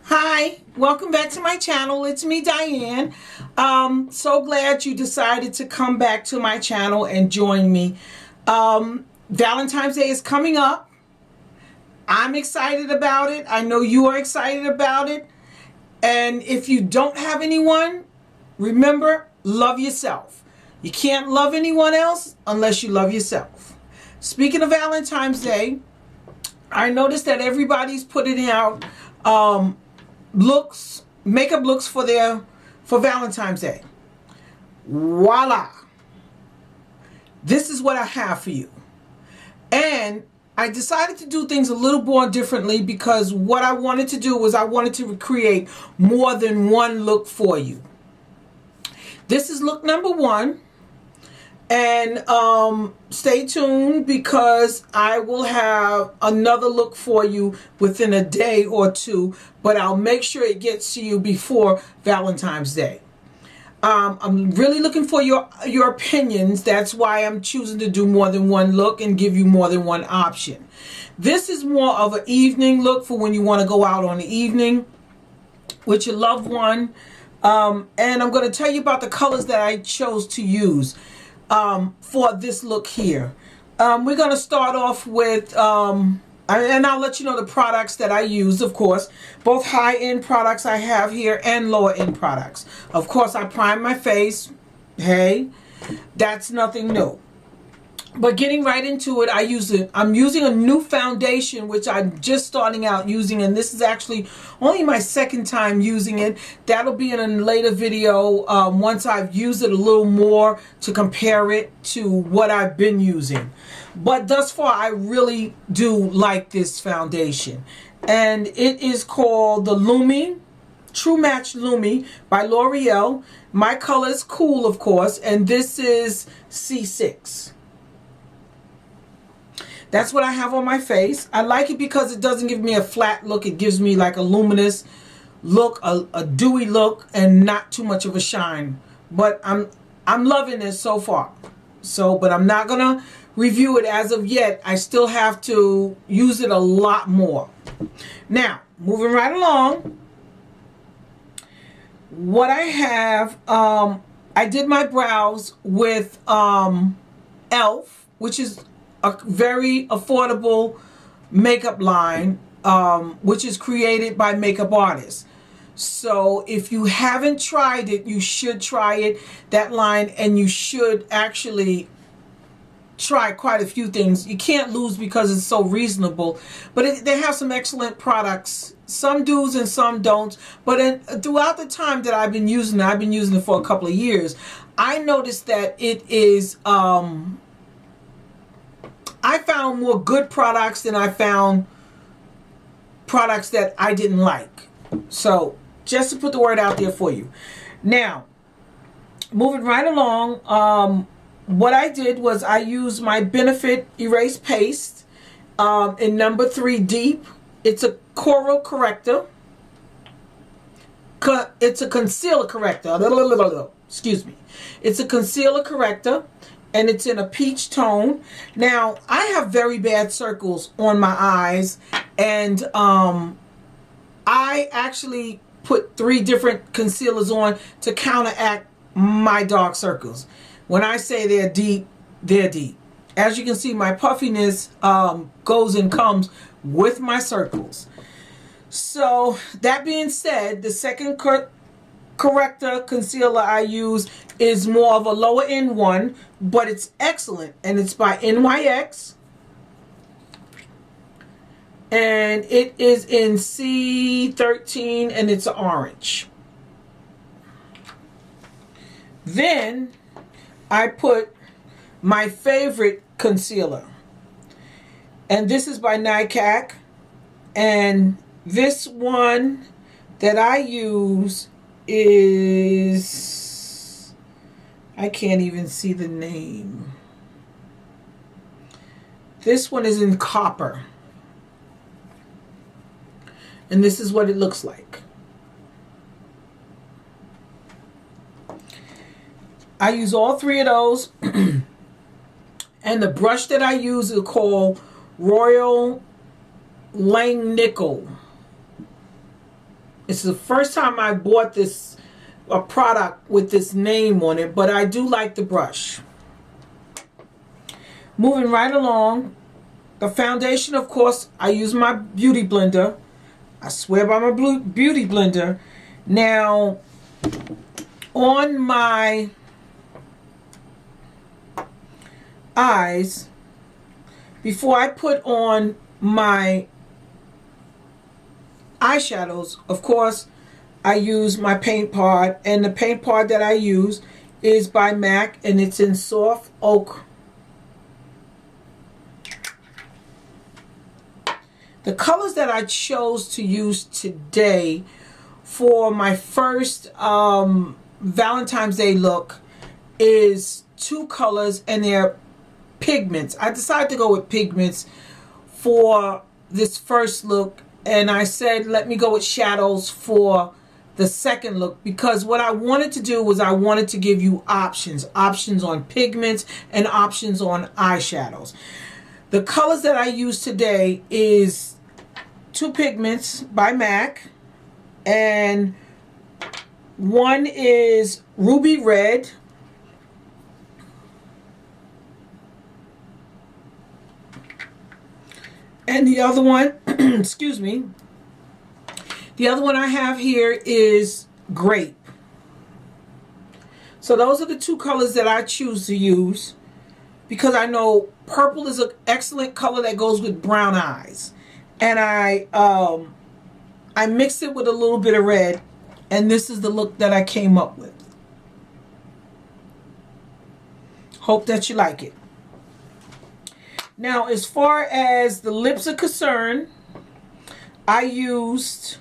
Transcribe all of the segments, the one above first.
Hi, welcome back to my channel. It's me, Diane. So glad you decided to come back to my channel and join me. Valentine's Day is coming up. I'm excited about it. I know you are excited about it. And if you don't have anyone, remember, love yourself. You can't love anyone else unless you love yourself. Speaking of Valentine's Day, I noticed that everybody's putting out makeup looks for Valentine's Day. Voila. This is what I have for you. And I decided to do things a little more differently because what I wanted to do was I wanted to create more than one look for you. This is look number one. And stay tuned because I will have another look for you within a day or two, but I'll make sure it gets to you before Valentine's Day. I'm really looking for your opinions. That's why I'm choosing to do more than one look and give you more than one option. This is more of an evening look for when you want to go out on the evening with your loved one. And I'm going to tell you about the colors that I chose to use for this look here. We're going to start off with, and I'll let you know the products that I use, of course. Both high-end products I have here and lower-end products. Of course, I prime my face. Hey, that's nothing new. But getting right into it, I'm using a new foundation, which I'm just starting out using, and this is actually only my second time using it. That'll be in a later video once I've used it a little more to compare it to what I've been using. But thus far, I really do like this foundation. And it is called the Lumi, True Match Lumi by L'Oreal. My color is Cool, of course, and this is C6. That's what I have on my face. I like it because it doesn't give me a flat look. It gives me like a luminous look, a dewy look, and not too much of a shine. But I'm loving this so far. But I'm not gonna review it as of yet. I still have to use it a lot more. Now, moving right along. What I have, I did my brows with Elf, which is a very affordable makeup line, which is created by makeup artists. So if you haven't tried it, you should try it, that line, and you should actually try quite a few things. You can't lose because it's so reasonable, but they have some excellent products. Some do's and some don'ts, but throughout the time that I've been using it for a couple of years, I noticed that it is I found more good products than I found products that I didn't like. So just to put the word out there for you. Now, moving right along, what I did was I used my Benefit Erase Paste in number 3 Deep. It's a coral corrector. It's a concealer corrector. Excuse me. It's a concealer corrector. And it's in a peach tone. Now, I have very bad circles on my eyes. And I actually put 3 different concealers on to counteract my dark circles. When I say they're deep, they're deep. As you can see, my puffiness goes and comes with my circles. So, that being said, the second corrector concealer I use is more of a lower end one, but it's excellent, and it's by NYX, and it is in C13, and it's orange. Then I put my favorite concealer, and this is by Nickak, and this one that I use is, I can't even see the name. This one is in copper. And this is what it looks like. I use all 3 of those. And the brush that I use is called Royal Langnickel. It's the first time I bought this a product with this name on it, but I do like the brush. Moving right along, the foundation, of course, I use my beauty blender. I swear by my beauty blender. Now, on my eyes, before I put on my eyeshadows, of course, I use my paint pod, and the paint pod that I use is by MAC, and it's in soft oak. The colors that I chose to use today for my first Valentine's Day look is two colors, and they're pigments. I decided to go with pigments for this first look, and I said let me go with shadows for the second look, because what I wanted to do was I wanted to give you options on pigments and options on eyeshadows. The colors that I use today is two pigments by MAC, and one is Ruby Red, and the other one excuse me, the other one I have here is Grape. So those are the two colors that I choose to use, because I know purple is an excellent color that goes with brown eyes. And I mixed it with a little bit of red, and this is the look that I came up with. Hope that you like it. Now, as far as the lips are concerned, I used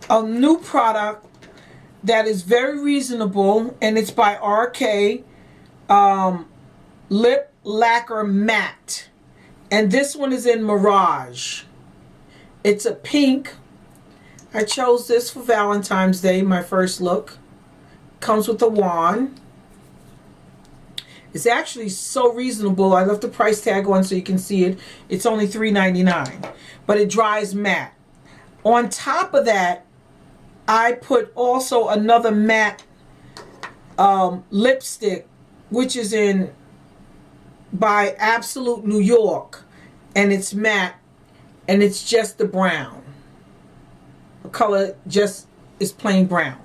a new product that is very reasonable, and it's by RK Lip Lacquer Matte, and this one is in Mirage. It's a pink. I chose this for Valentine's Day, my first look. Comes with a wand. It's actually so reasonable. I left the price tag on so you can see it. It's only $3.99, but it dries matte. On top of that, I put also another matte lipstick, which is in by Absolute New York, and it's matte, and it's just the brown. The color just is plain brown.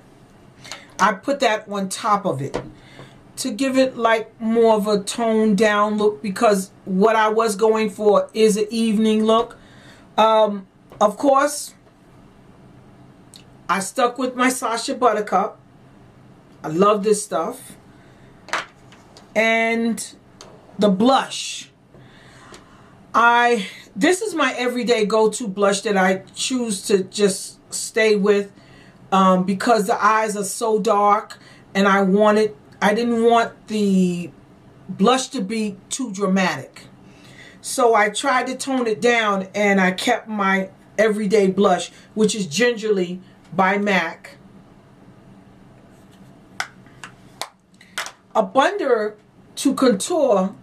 I put that on top of it to give it like more of a toned down look, because what I was going for is an evening look. Of course, I stuck with my Sacha Buttercup. I love this stuff. And the blush. This is my everyday go-to blush that I choose to just stay with, because the eyes are so dark, and I didn't want the blush to be too dramatic. So I tried to tone it down, and I kept my everyday blush, which is Gingerly by MAC. A blender to contour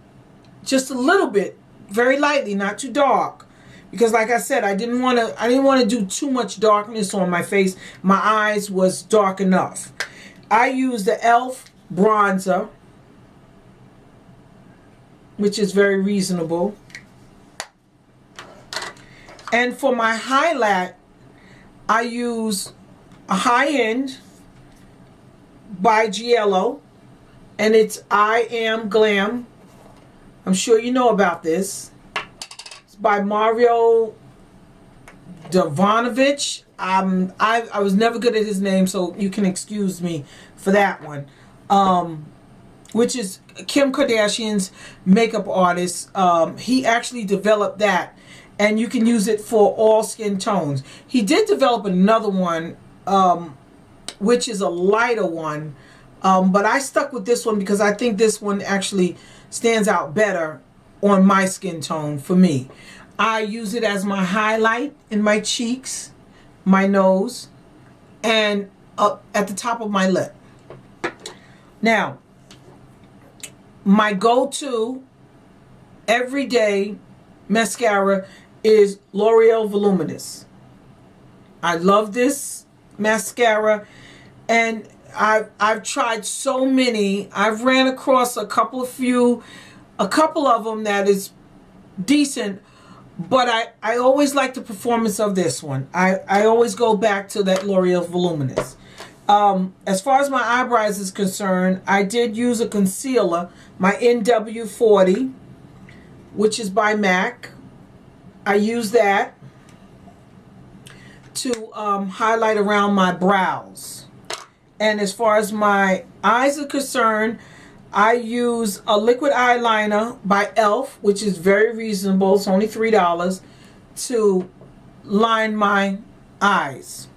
just a little bit, very lightly, not too dark, because like I said, I didn't want to do too much darkness on my face. My eyes was dark enough. I used the Elf bronzer, which is very reasonable. And for my highlight, I use a high-end by Giello, and it's M Glam. I'm sure you know about this. It's by Mario Davonovich. I was never good at his name, so you can excuse me for that one. Which is Kim Kardashian's makeup artist. He actually developed that, and you can use it for all skin tones. He did develop another one, which is a lighter one, but I stuck with this one because I think this one actually stands out better on my skin tone for me. I use it as my highlight in my cheeks, my nose, and up at the top of my lip. Now, my go-to everyday mascara is L'Oreal Voluminous. I love this mascara, and I've tried so many. I've ran across a couple of them that is decent, but I always like the performance of this one. I always go back to that L'Oreal Voluminous. As far as my eyebrows is concerned, I did use a concealer, my NW40, which is by MAC. I use that to highlight around my brows. And as far as my eyes are concerned, I use a liquid eyeliner by Elf, which is very reasonable. It's only $3 to line my eyes.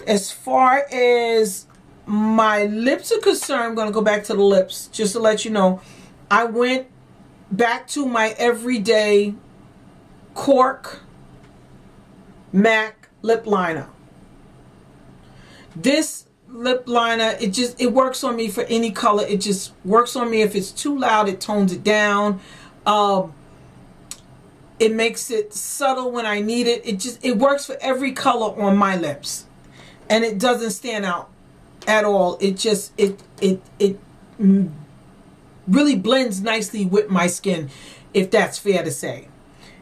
As far as my lips are concerned, I'm going to go back to the lips just to let you know. I went back to my everyday Cork MAC lip liner. This lip liner, it works on me for any color. It just works on me. If it's too loud, it tones it down. It makes it subtle when I need it. It works for every color on my lips, and it doesn't stand out at all. It really blends nicely with my skin, if that's fair to say.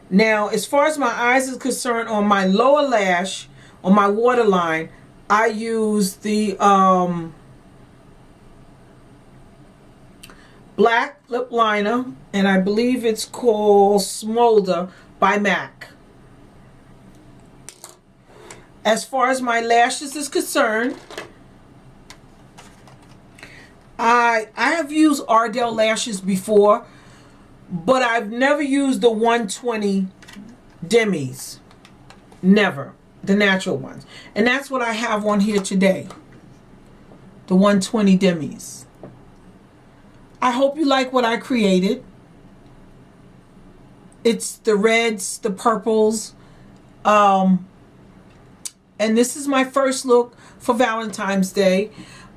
Now, as far as my eyes is concerned, on my lower lash, on my waterline, I use the black lip liner, and I believe it's called Smolder by MAC. As far as my lashes is concerned, I have used Ardell lashes before, but I've never used the 120 Demis. Never. The natural ones. And that's what I have on here today. The 120 Demis. I hope you like what I created. It's the reds, the purples. And this is my first look for Valentine's Day.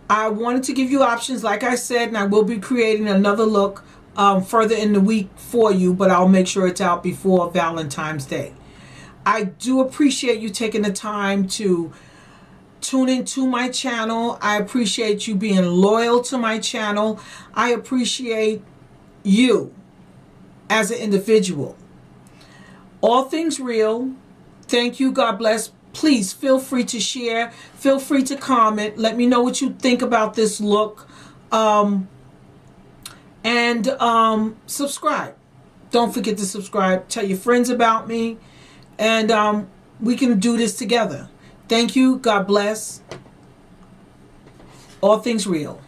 I wanted to give you options, like I said, and I will be creating another look further in the week for you, but I'll make sure it's out before Valentine's Day. I do appreciate you taking the time to tune into my channel. I appreciate you being loyal to my channel. I appreciate you as an individual. All things real. Thank you. God bless. Please feel free to share. Feel free to comment. Let me know what you think about this look. And subscribe. Don't forget to subscribe. Tell your friends about me. And we can do this together. Thank you. God bless. All things real.